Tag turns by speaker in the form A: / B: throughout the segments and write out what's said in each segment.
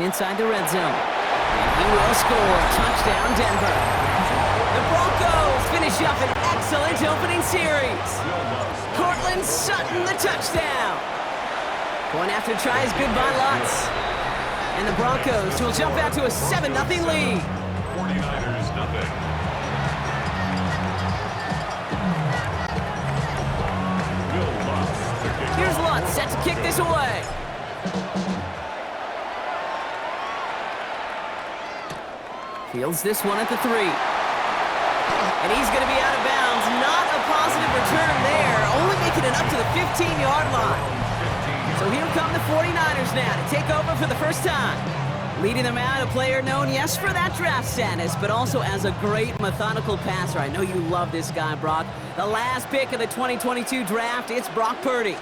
A: inside the red zone. And he will score. Touchdown, Denver. The Broncos finish up an excellent opening series. Cortland Sutton, the touchdown. Going after tries good by Lutz. And the Broncos will jump out to a 7-0 lead.
B: 49ers nothing.
A: Here's Lutz set to kick this away. Fields this one at the 3. And he's going to be out of bounds. Not a positive return there. Only making it up to the 15-yard line. So here come the 49ers now to take over for the first time. Leading them out, a player known, yes, for that draft status, but also as a great methodical passer. I know you love this guy, Brock. The last pick of the 2022 draft, it's Brock Purdy.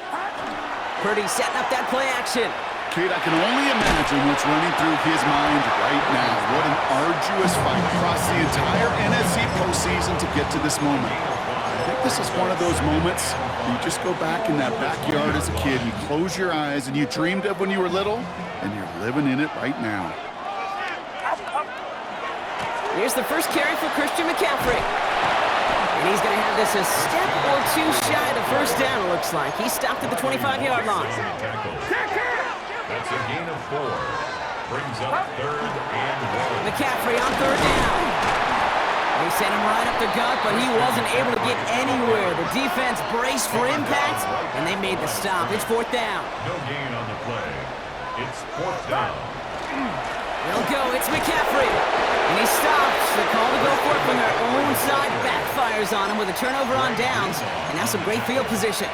A: Purdy setting up that play action.
C: Kate, I can only imagine what's running through his mind right now. What an arduous fight across the entire NFC postseason to get to this moment. I think this is one of those moments you just go back in that backyard as a kid, you close your eyes, and you dreamed of when you were little, and you're living in it right now.
A: Here's the first carry for Christian McCaffrey. And he's going to have this a step or two shy of the first down, it looks like. He stopped at the 25-yard line.
B: That's a gain of 4. Brings up 3rd and 1.
A: McCaffrey on 3rd down. They sent him right up the gut, but he wasn't able to get anywhere. The defense braced for impact, and they made the stop. It's 4th down.
B: No gain on the play. It's 4th down.
A: They'll go. It's McCaffrey. And he stops. The call to go for it from their own side backfires on him with a turnover on downs, and that's some great field position.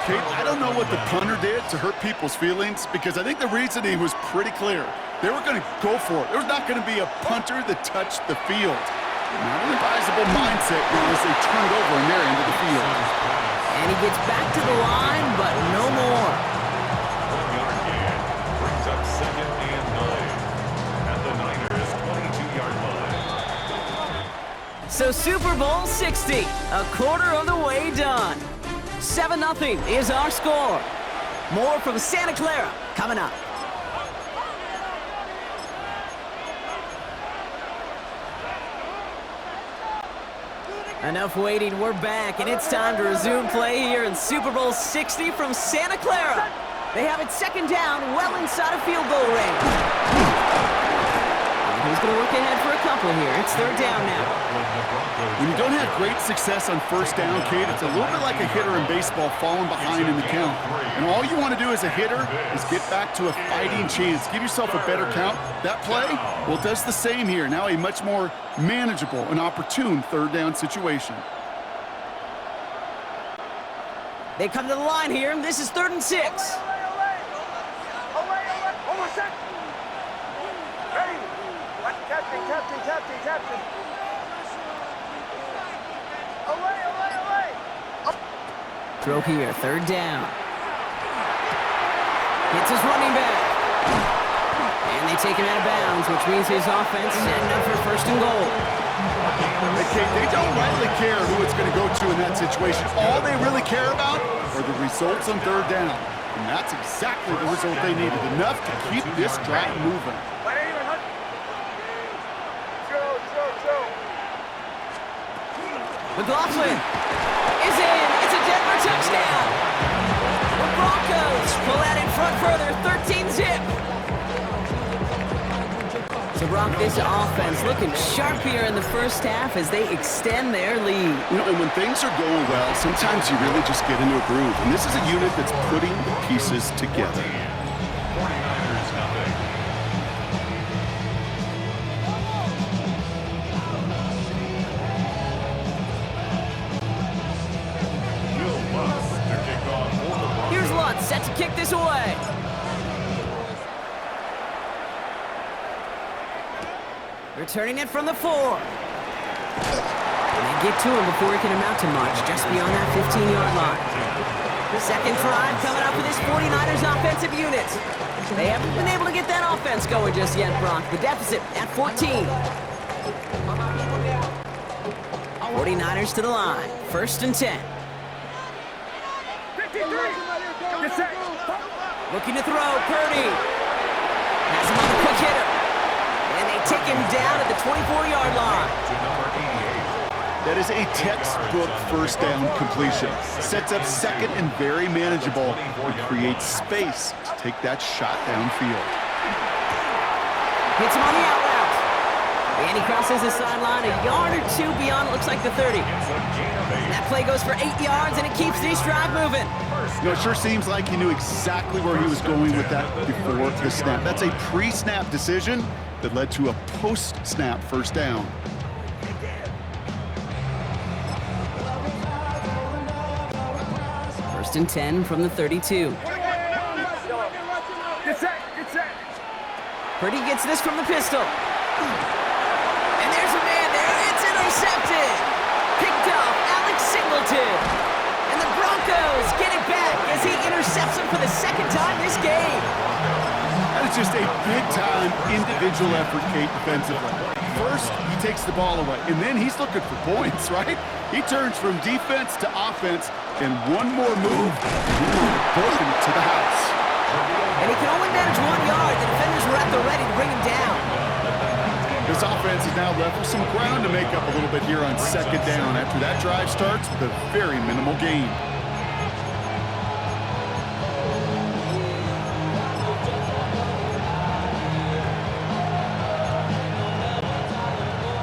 C: Kate, I don't know what the punter did to hurt people's feelings, because I think the reasoning was pretty clear. They were going to go for it. There was not going to be a punter that touched the field. Not an advisable mindset as they turned over in their end of the field.
A: And he gets back to the line, but no more.
B: 1-yard gain. Brings up 2nd and 9. At the Niners' 22-yard line.
A: So Super Bowl 60, a quarter of the way done. 7-0 is our score. More from Santa Clara coming up. Enough waiting, we're back, and it's time to resume play here in Super Bowl 60 from Santa Clara. They have it 2nd down, well inside of field goal range. And who's going to work ahead for a couple here? It's 3rd down now.
C: When you don't have great success on 1st down, Kate, it's a little bit like a hitter in baseball falling behind in the count. And all you want to do as a hitter is get back to a fighting chance. Give yourself a better count. That play, well, it does the same here. Now a much more manageable and opportune 3rd down situation.
A: They come to the line here, and this is 3rd and 6.
D: Captain.
A: Throw here, 3rd down. Hits his running back. And they take him out of bounds, which means his offense is setting up for 1st and goal.
C: They don't rightly care who it's going to go to in that situation. All they really care about are the results on 3rd down. And that's exactly the result they needed. Enough to keep this drive moving.
A: McLaughlin is in. It's a Denver touchdown. The Broncos pull out in front further, 13-zip. So Brock, this offense looking sharp here in the first half as they extend their lead.
C: You know, and when things are going well, sometimes you really just get into a groove. And this is a unit that's putting the pieces together.
B: 49ers nothing.
A: Here's Lutz set to kick this away. Returning it from the 4. And they get to him before he can amount to much, just beyond that 15-yard line. Second drive coming up for this 49ers offensive unit. They haven't been able to get that offense going just yet, Brock. The deficit at 14. 49ers to the line. 1st and 10. Looking to throw, Purdy. Has him on 24-yard line.
B: To number 88.
C: That is a textbook first down completion. Sets up second and very manageable and creates space to take that shot downfield.
A: Hits him on the out route. And he crosses the sideline a yard or two beyond, looks like the 30. And that play goes for 8 yards, and it keeps this drive moving.
C: You know, it sure seems like he knew exactly where he was going with that before the snap. That's a pre-snap decision that led to a post-snap first down.
A: First and 10 from the 32. Purdy gets this from the pistol. And there's a man there. It's intercepted. Picked off Alex Singleton. And the Broncos get it back as he intercepts him for the second time this game.
C: That is just a big-time individual effort, Kate, defensively. First, he takes the ball away, and then he's looking for points, right? He turns from defense to offense, and one more move, and he will have broken it to the house.
A: And he can only manage 1 yard. The defenders were at the ready to bring him down.
C: This offense is now left with some ground to make up a little bit here on second down after that drive starts with a very minimal gain.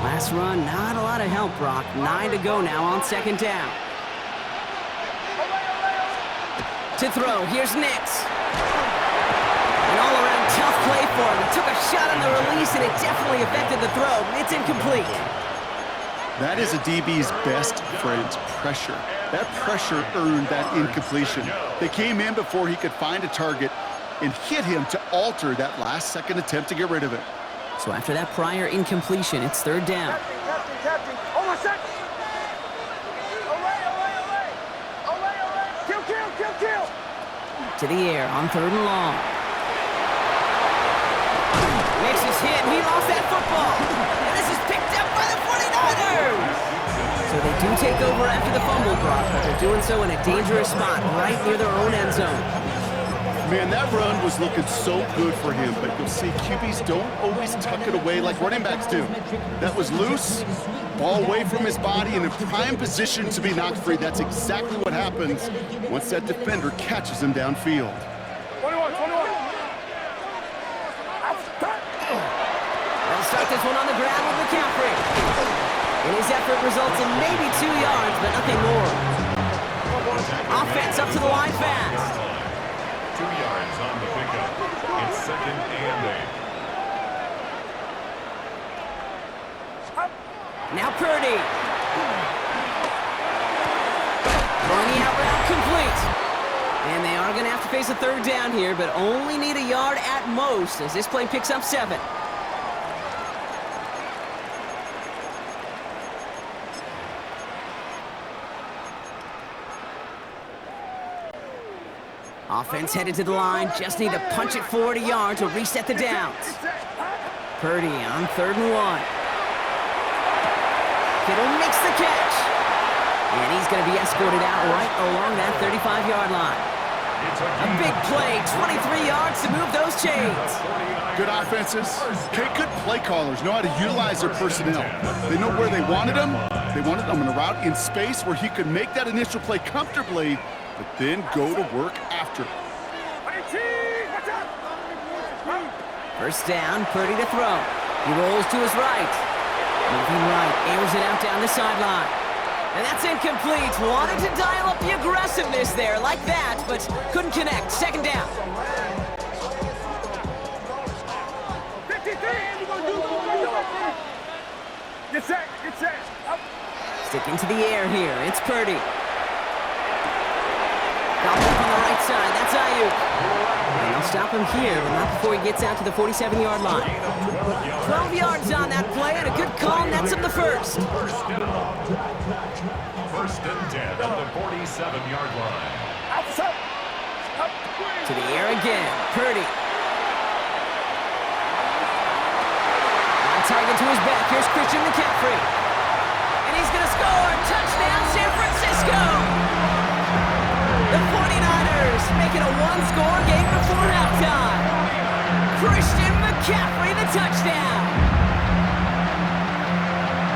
A: Last run, not a lot of help, Brock. 9 to go now on second down. To throw, here's Nix. An all-around tough play for him. He took a shot on the release, and it definitely affected the throw. It's incomplete.
C: That is a DB's best friend, pressure. That pressure earned that incompletion. They came in before he could find a target and hit him to alter that last-second attempt to get rid of it.
A: So after that prior incompletion, it's third down.
D: Captain. Hold on a sec. Kill.
A: To the air on third and long. Makes his hit, and he lost that football. And this is picked up by the 49ers. So they do take over after the fumble, Brock, but they're doing so in a dangerous spot right near their own end zone.
C: Man, that run was looking so good for him, but you'll see QBs don't always tuck it away like running backs do. That was loose, ball away from his body, in a prime position to be knocked free. That's exactly what happens once that defender catches him downfield.
D: 21.
A: They'll start this one on the ground with McCaffrey. And his effort results in maybe 2 yards, but nothing more. Offense up to the line fast.
B: 2 yards on the pickup. It's second and 8.
A: Now Purdy. Throwing the out route complete. And they are going to have to face a third down here, but only need a yard at most as this play picks up 7. Offense headed to the line. Just need to punch it forward a yard to reset the downs. Purdy on third and 1. Kittle makes the catch. And he's going to be escorted out right along that 35-yard line. A big play, 23 yards to move those chains.
C: Good offenses. Good play callers know how to utilize their personnel. They know where they wanted them. They wanted them in a route in space where he could make that initial play comfortably, but then go to work after.
A: First down, Purdy to throw. He rolls to his right. Moving right, airs it out down the sideline. And that's incomplete. Wanted to dial up the aggressiveness there like that, but couldn't connect. Second down.
D: 53. Get set. Up.
A: Sticking to the air here. It's Purdy. Gobbled up on the right side. That's Ayuk. And they'll stop him here, but not before he gets out to the 47-yard line. 12 yards on that play, and a good call nets him the first.
B: First and 10 at the 47-yard line.
A: To the air again. Purdy. On target to his back. Here's Christian McCaffrey. And he's going to score. Touchdown, San Francisco. The 49ers make it a one-score game before halftime. Christian McCaffrey, the touchdown.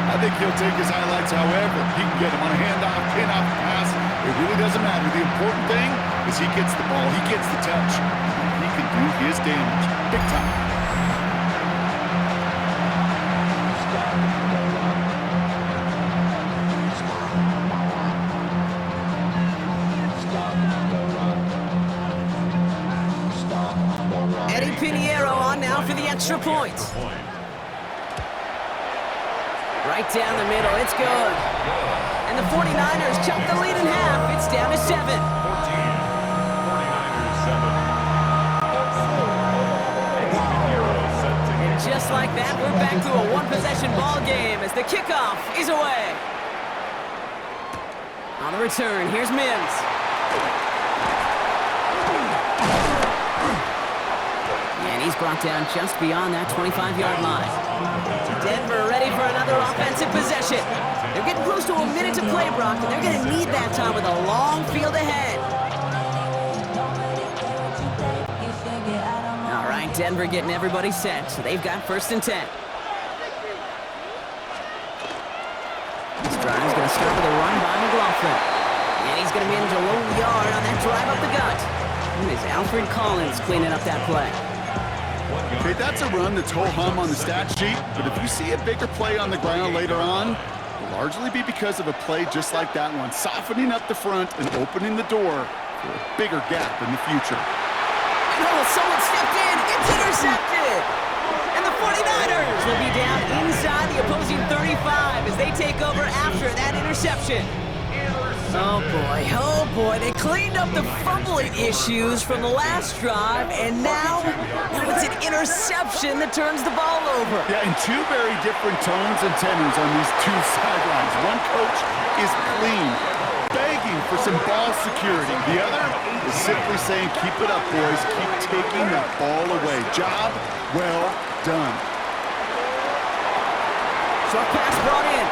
C: I think he'll take his highlights however he can get him on a handoff, pin-off pass. It really doesn't matter. The important thing is he gets the ball, he gets the touch. He can do his damage big time.
A: Extra point. Right down the middle, it's good. And the 49ers chop the lead in half. It's down to 7.
B: 49ers 7.
A: And just like that, we're back to a one-possession ball game as the kickoff is away. On the return, here's Mims. He's brought down just beyond that 25-yard line. Denver ready for another offensive possession. They're getting close to a minute to play, Brock, and they're going to need that time with a long field ahead. All right, Denver getting everybody set. So they've got 1st and 10. This drive is going to start with a run by McLaughlin. And he's going to manage a low yard on that drive up the gut. And it's Alfred Collins cleaning up that play.
C: Okay, that's a run that's ho-hum on the stat sheet, but if you see a bigger play on the ground later on, it'll largely be because of a play just like that one, softening up the front and opening the door for a bigger gap in the future.
A: Oh, someone stepped in. It's intercepted. And the 49ers will be down inside the opposing 35 as they take over after that interception. Oh boy, they cleaned up the fumbling issues from the last drive, and now it's an interception that turns the ball over.
C: Yeah, and two very different tones and tenors on these two sidelines. One coach is clean, begging for some ball security. The other is simply saying, keep it up, boys, keep taking that ball away. Job well done.
A: Short pass brought in.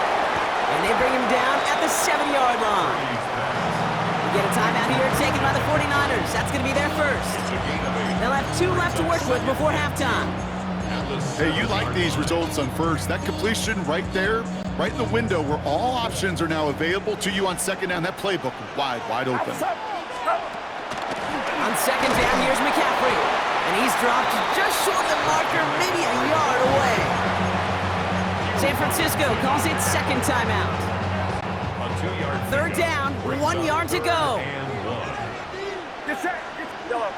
A: And they bring him down at the 7-yard line. We get a timeout here taken by the 49ers. That's going to be their first. They'll have 2 left to work with before halftime.
C: Hey, you like these results on first. That completion right there, right in the window where all options are now available to you on second down. That playbook wide open.
A: On second down, here's McCaffrey. And he's dropped just short of the marker, maybe a yard away. San Francisco calls it second timeout. 3rd down, 1 yard to go.
D: Get set. Yellow.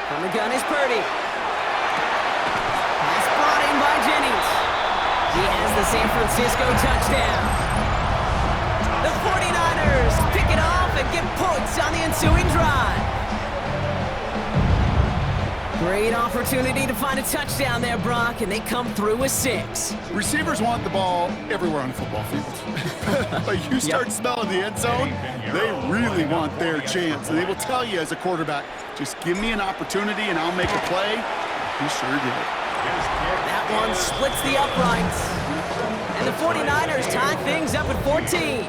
A: From the gun is Purdy. Pass brought in by Jennings. He has the San Francisco touchdown. The 49ers pick it off and get points on the ensuing drive. Great opportunity to find a touchdown there, Brock, and they come through with 6.
C: Receivers want the ball everywhere on the football field. But you start smelling the end zone, they really want their chance. And they will tell you as a quarterback, just give me an opportunity and I'll make a play. He sure did.
A: That one splits the uprights. And the 49ers tie things up at 14.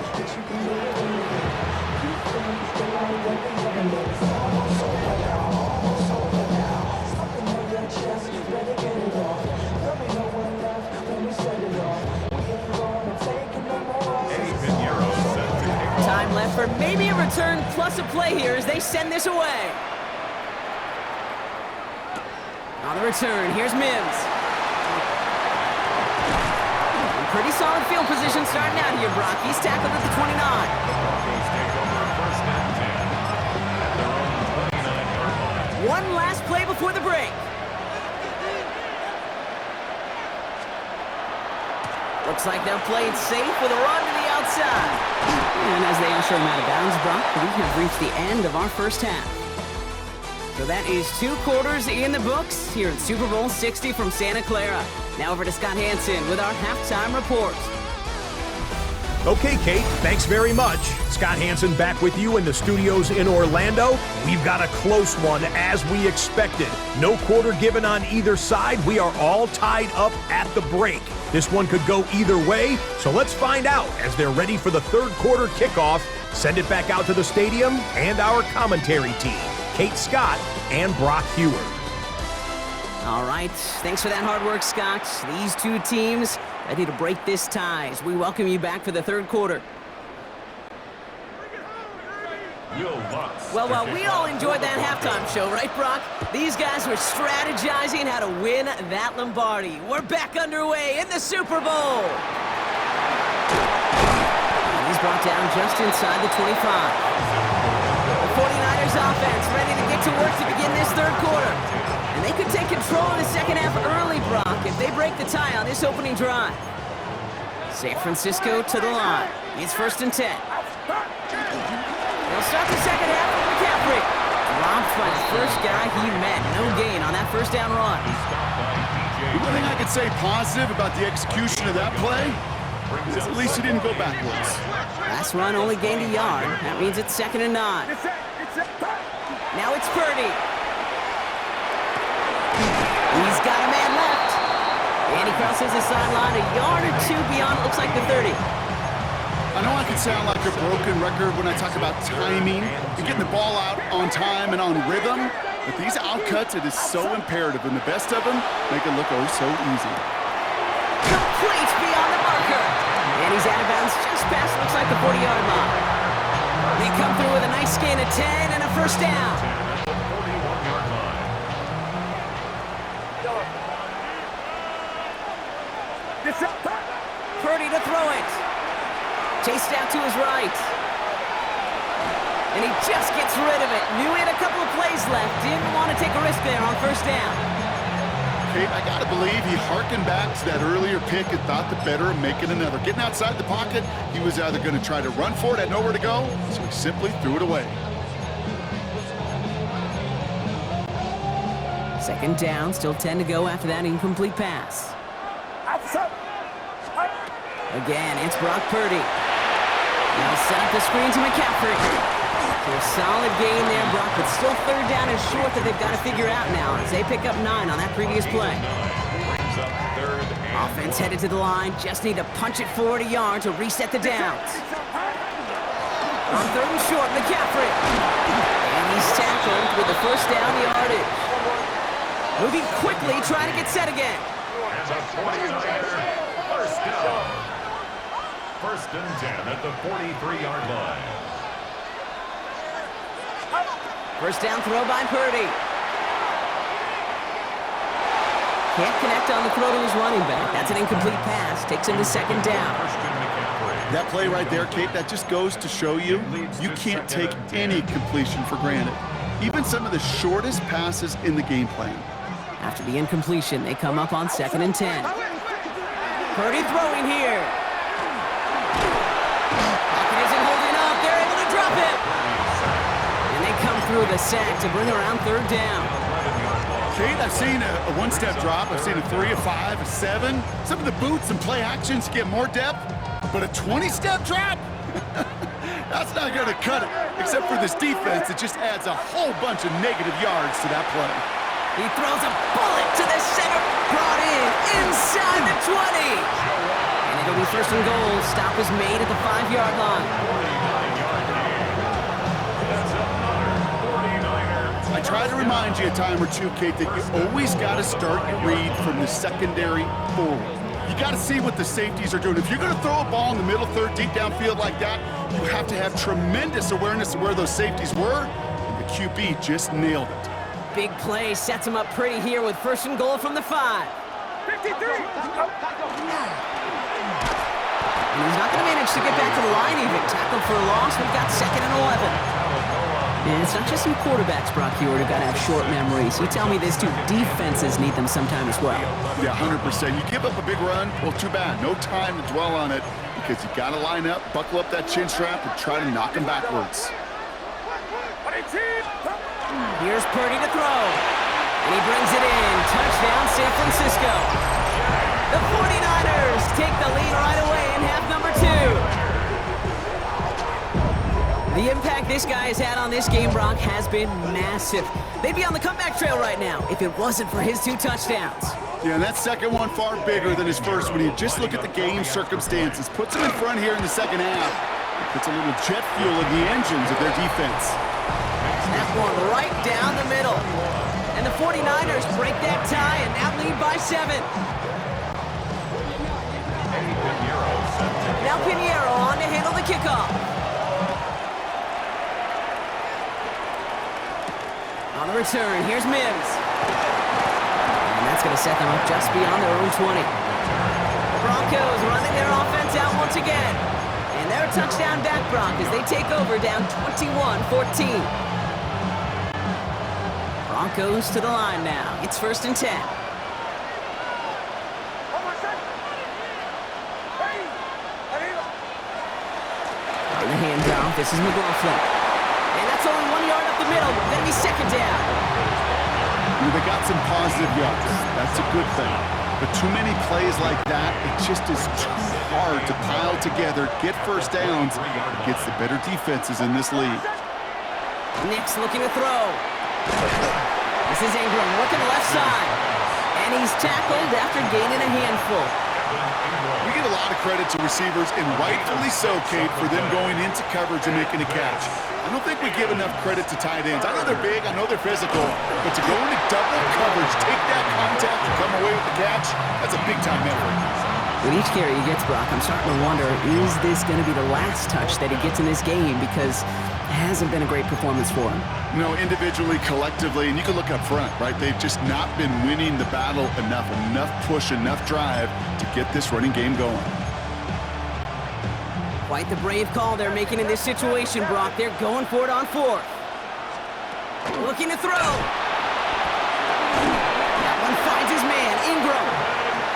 A: Time left for maybe a return plus a play here as they send this away. On the return, here's Mims. Pretty solid field position starting out here, Brock. He's tackled at the 29. One last play before the break. Looks like they'll play it safe with a run to the outside. And as they usher him out of bounds, Brock, we have reached the end of our first half. So that is 2 quarters in the books here at Super Bowl 60 from Santa Clara. Now over to Scott Hansen with our halftime report.
E: Okay, Kate, thanks very much. Scott Hansen back with you in the studios in Orlando. We've got a close one as we expected. No quarter given on either side. We are all tied up at the break. This one could go either way, so let's find out as they're ready for the 3rd quarter kickoff. Send it back out to the stadium and our commentary team, Kate Scott and Brock Hewer.
A: All right, thanks for that hard work, Scott. These two teams ready to break this tie as we welcome you back for the third quarter. Well, we all enjoyed that halftime show, right, Brock? These guys were strategizing how to win that Lombardi. We're back underway in the Super Bowl. And he's brought down just inside the 25. The 49ers offense ready to get to work to begin this third quarter. And they could take control of the second half early, Brock, if they break the tie on this opening drive. San Francisco to the line. It's 1st and 10. They'll start the second half with McCaffrey. Dropped by the first guy he met. No gain on that first down run.
C: The one thing I could say positive about the execution of that play is at least he didn't go backwards.
A: Last run only gained a yard. That means it's 2nd and 9. Now it's Purdy. He's got a man left. And he crosses the sideline a yard or two beyond, it looks like the 30.
C: I know I can sound like a broken record when I talk about timing and getting the ball out on time and on rhythm, but these outcuts, it is so imperative, and the best of them make it look oh so easy.
A: Complete beyond the marker. And he's out of bounds just past, looks like the 40-yard line. They come through with a nice gain of 10 and a first down. Purdy to throw it. Chased out to his right. And he just gets rid of it. Knew he had a couple of plays left. Didn't want to take a risk there on first down.
C: Kate, I got to believe he hearkened back to that earlier pick and thought the better of making another. Getting outside the pocket, he was either going to try to run for it, had nowhere to go, so he simply threw it away.
A: 2nd down, still 10 to go after that incomplete pass. Again, it's Brock Purdy. Now set up the screen to McCaffrey. So a solid gain there, Brock, but still 3rd down and short that they've got to figure out now as they pick up 9 on that previous play. Offense headed to the line, just need to punch it forward a yard to reset the downs. On 3rd and short, McCaffrey. And he's tackled with the first down yardage. Moving quickly, trying to get set again.
B: First and 10 at the 43-yard line.
A: First down throw by Purdy. Can't connect on the throw to his running back. That's an incomplete pass. Takes him to 2nd down.
C: That play right there, Kate, that just goes to show you, you can't take any completion for granted. Even some of the shortest passes in the game plan.
A: After the incompletion, they come up on 2nd and 10. Purdy throwing here. Pocket isn't holding up. They're able to drop it. And they come through the sack to bring around 3rd down.
C: Kate, I've seen a one-step drop. I've seen a 3, a 5, a 7. Some of the boots and play actions get more depth, but a 20-step drop? That's not going to cut it. Except for this defense, it just adds a whole bunch of negative yards to that play.
A: He throws a bullet to the center. Brought in inside the 20. And it'll be 1st and goal. Stop is made at the 5-yard line.
C: I try to remind you a time or two, Kate, that you always got to start your read from the secondary forward. You got to see what the safeties are doing. If you're going to throw a ball in the middle third, deep downfield like that, you have to have tremendous awareness of where those safeties were, and the QB just nailed it.
A: Big play sets him up pretty here with 1st and goal from the 5.
D: 53!
A: And he's not going to manage to get back to the line even. Tackle for a loss. We've got 2nd and 11. And it's not just some quarterbacks, Brock, here who've got to have short memories. You tell me this too. Defenses need them sometime as well.
C: Yeah, 100%. You give up a big run, well, too bad. No time to dwell on it because you got to line up, buckle up that chin strap, and try to knock him backwards.
A: Here's Purdy to throw. And he brings it in. Touchdown, San Francisco. The 49ers take the lead right away in half number 2. The impact this guy has had on this game, Brock, has been massive. They'd be on the comeback trail right now if it wasn't for his 2 touchdowns.
C: Yeah, and that second one far bigger than his first when you just look at the game circumstances. Puts them in front here in the second half. Puts a little jet fuel in the engines of their defense.
A: Snap one right down the middle. And And the 49ers break that tie and now lead by 7. Now Pinheiro on to handle the kickoff. On the return, here's Mims. And that's going to set them up just beyond their own 20. The Broncos running their offense out once again. And they're a touchdown back, Brock, as they take over down 21-14. Broncos to the line now. It's 1st and 10. On the handoff, this is McLaughlin. And that's only 1 yard up the middle. Then he's 2nd down.
C: They got some positive yards. That's a good thing. But too many plays like that, it just is too hard to pile together, get first downs, against the better defenses in this league.
A: Nick's looking to throw. This is Ingram working the left side. And he's tackled after gaining a handful.
C: We give a lot of credit to receivers, and rightfully so, Kate, for them going into coverage and making a catch. I don't think we give enough credit to tight ends. I know they're big, I know they're physical, but to go into double coverage, take that contact, and come away with the catch, that's a big-time effort.
A: With each carry he gets, Brock, I'm starting to wonder, is this going to be the last touch that he gets in this game? Because it hasn't been a great performance for him.
C: You know, individually, collectively, and you can look up front, right? They've just not been winning the battle enough push, enough drive to get this running game going.
A: Quite the brave call they're making in this situation, Brock. They're going for it on 4th. Looking to throw. That one finds his man, Ingram.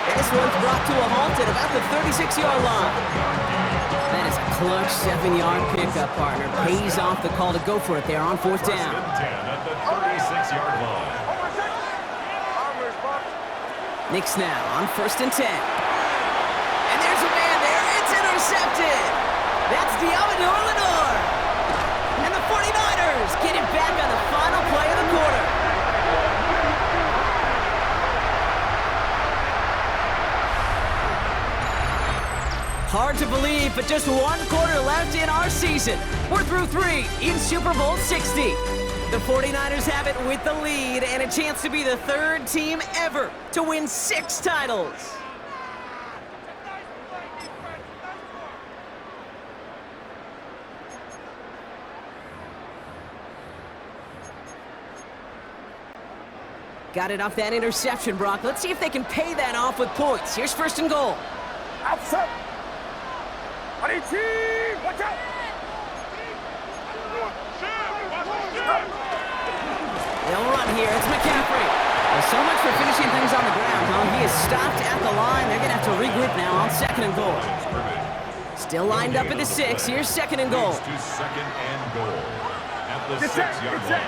A: And this one's brought to a halt at about the 36-yard line. That is a clutch 7-yard pickup, partner. Pays off the call to go for it there on 4th down.
B: At the 36-yard line.
A: Knicks now on 1st and 10. And there's a man there. It's intercepted. That's Diamador Lenore. And the 49ers get it back on the final play of the quarter. Hard to believe, but just 1 quarter left in our season. We're through 3 in Super Bowl 60. The 49ers have it with the lead and a chance to be the 3rd team ever to win 6 titles. Got it off that interception, Brock. Let's see if they can pay that off with points. Here's 1st and goal.
D: Outside. Watch out.
A: They'll run here. It's McCaffrey. Well, so much for finishing things on the ground, huh? He is stopped at the line. They're going to have to regroup now on 2nd and goal. Still lined up at the 6. Here's 2nd and goal.
B: 2nd and goal. At the 6-yard line.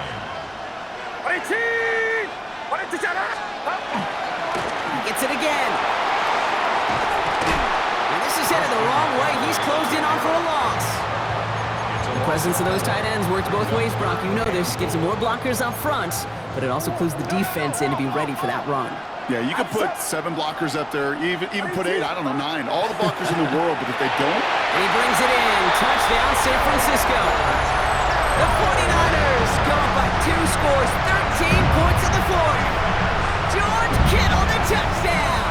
A: Gets it again. And this is headed the wrong way. He's closed in on for a loss. The presence of those tight ends works both ways, Brock. You know this. Gives them more blockers up front, but it also clues the defense in to be ready for that run.
C: Yeah, you could put 7 blockers up there, even put 8, I don't know, 9. All the blockers in the world, but if they don't...
A: And he brings it in. Touchdown, San Francisco. The 49ers go up by 2 scores, 13 points in the 4th. George Kittle, the touchdown.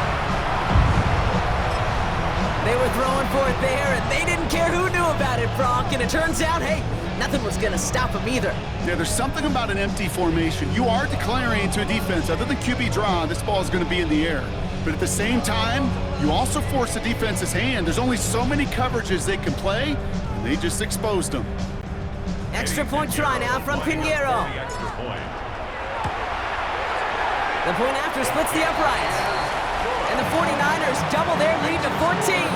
A: They were throwing for it there, and they didn't care who knew about it, Brock. And it turns out, hey, nothing was going to stop them either.
C: Yeah, there's something about an empty formation. You are declaring to a defense, other than QB draw, this ball is going to be in the air. But at the same time, you also force the defense's hand. There's only so many coverages they can play, and they just exposed them.
A: Extra point try now from Pinheiro. The point after splits the uprights. And the 49ers double their lead to 14.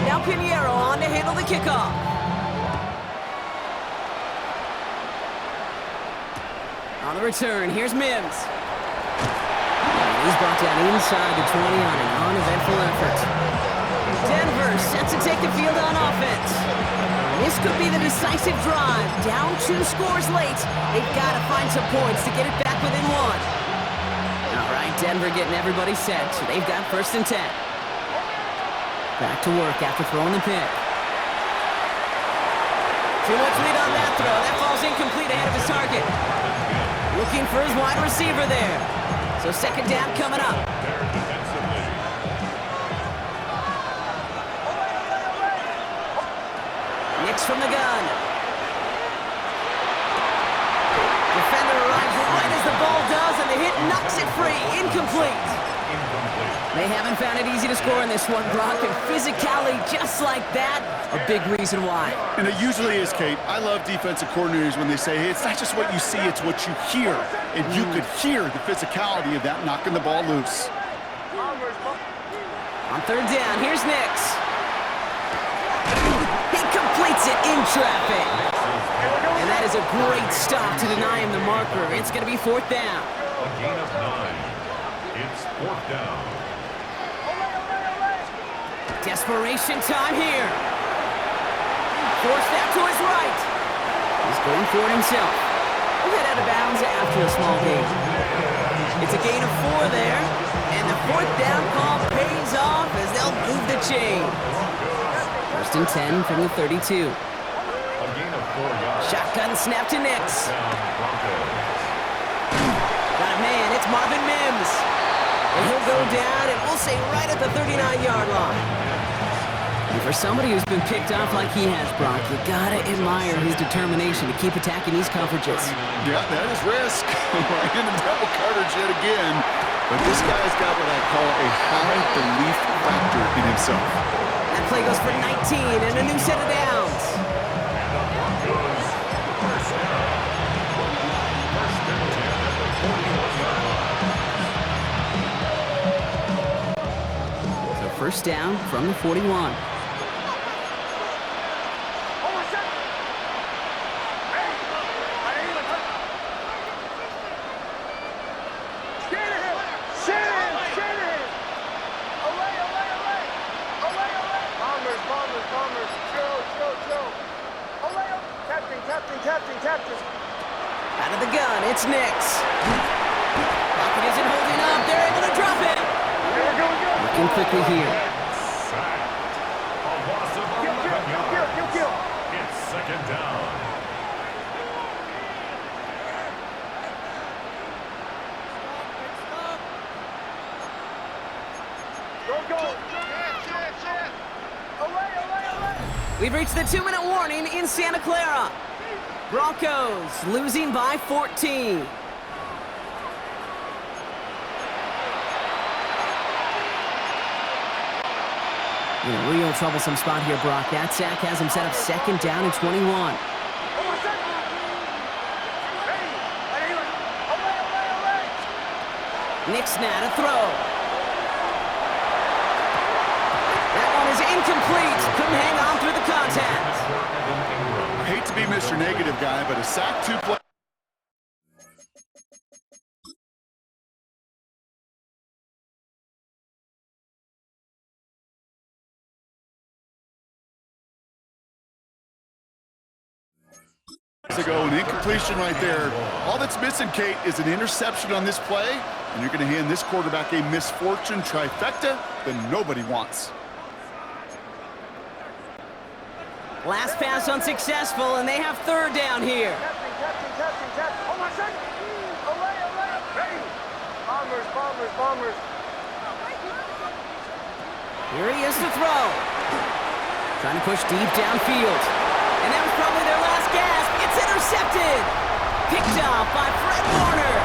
A: Now Pinheiro on to handle the kickoff. On the return, here's Mims. He's brought down inside the 20 on an uneventful effort. Denver set to take the field on offense. This could be the decisive drive. Down 2 scores late. They've got to find some points to get it back back within one. All right, Denver getting everybody set, so they've got 1st and 10. Back to work after throwing the pick. Too much lead on that throw. That falls incomplete ahead of his target. Looking for his wide receiver there. So 2nd down coming up. Nix from the gun. Defender arrives right as the ball does, and the hit knocks it free. Incomplete. They haven't found it easy to score in this one, Brock, and physicality just like that, a big reason why.
C: And it usually is, Kate. I love defensive coordinators when they say, hey, it's not just what you see, it's what you hear. And you could hear the physicality of that knocking the ball loose.
A: On 3rd down, here's Nix. He completes it in traffic. And that is a great stop to deny him the marker. It's going to be 4th down.
B: A gain of 9. It's 4th down.
A: Desperation time here. Forced out to his right. He's going for it himself. He'll head out of bounds after a small gain. It's a gain of 4 there, and the 4th down call pays off as they'll move the chain. 1st and 10 from the 32.
B: A gain of 4 yards.
A: Shotgun snap to Nix. Got a man, it's Marvin Mims. And he'll go down, and we'll say right at the 39-yard line. And for somebody who's been picked off like he has, Brock, you gotta admire his determination to keep attacking these coverages.
C: Yeah, that is risk. Right in the double coverage yet again. But this guy's got what I call a high belief factor in himself.
A: That play goes for 19 and a new set of downs. So 1st down from the 41. Out of the gun, it's Nix. Pocket isn't holding up. They're able to drop it. Looking quickly here.
B: A loss of 11 yards. It's 2nd down.
A: We've reached the 2-minute warning in Santa Clara. Broncos losing by 14. In a real troublesome spot here, Brock. That sack has him set up 2nd down and 21. Nix now to throw. That one is incomplete. Couldn't hang on through the contact.
C: I hate to be Mr. Negative guy, but a sack 2 play. Ago, an incompletion right there. All that's missing, Kate, is an interception on this play, and you're going to hand this quarterback a misfortune trifecta that nobody wants.
A: Last pass unsuccessful, and they have 3rd down here.
D: Bombers.
A: Here he is to throw. Trying to push deep downfield. And that was probably their last gasp. It's intercepted. Picked off by Fred Warner.